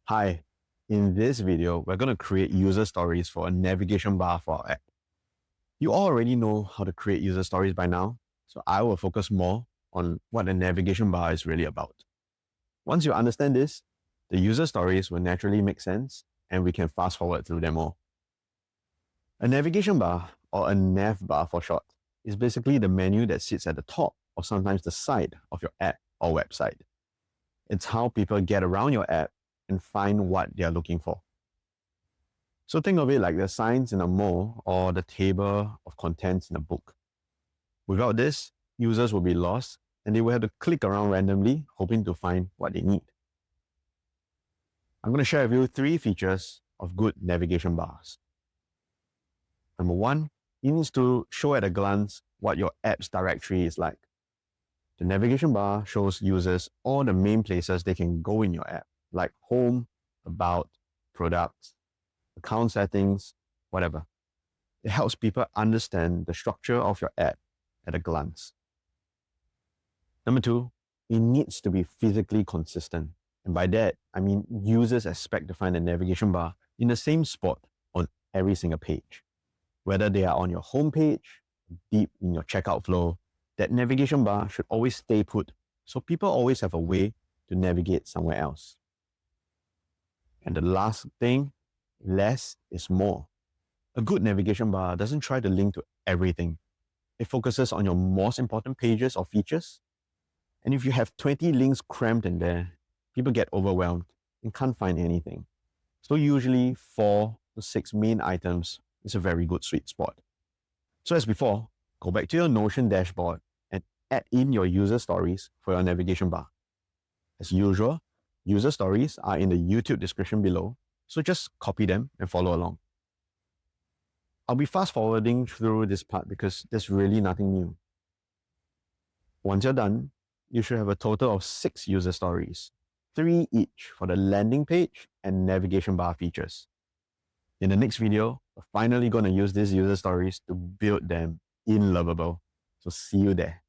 Hi, in this video, we're going to create user stories for a navigation bar for our app. You all already know how to create user stories by now, so I will focus more on what a navigation bar is really about. Once you understand this, the user stories will naturally make sense and we can fast forward through them all. A navigation bar, or a Nav bar for short, is basically the menu that sits at the top or sometimes the side of your app or website. It's how people get around your app and find what they're looking for. So think of it like the signs in a mall or the table of contents in a book. Without this, users will be lost and they will have to click around randomly, hoping to find what they need. I'm going to share with you 3 features of good navigation bars. Number 1, it needs to show at a glance what your app's directory is like. The navigation bar shows users all the main places they can go in your app, like home, about, products, account settings, whatever. It helps people understand the structure of your app at a glance. Number 2, it needs to be physically consistent. And by that, I mean users expect to find a navigation bar in the same spot on every single page. Whether they are on your home page, deep in your checkout flow, that navigation bar should always stay put, so people always have a way to navigate somewhere else. And the last thing, less is more. A good navigation bar doesn't try to link to everything. It focuses on your most important pages or features. And if you have 20 links crammed in there, people get overwhelmed and can't find anything. So usually 4 to 6 main items is a very good sweet spot. So as before, go back to your Notion dashboard and add in your user stories for your navigation bar. As usual, user stories are in the YouTube description below, so just copy them and follow along. I'll be fast forwarding through this part because there's really nothing new. Once you're done, you should have a total of 6 user stories, 3 each for the landing page and navigation bar features. In the next video, we're finally going to use these user stories to build them in Lovable. So see you there.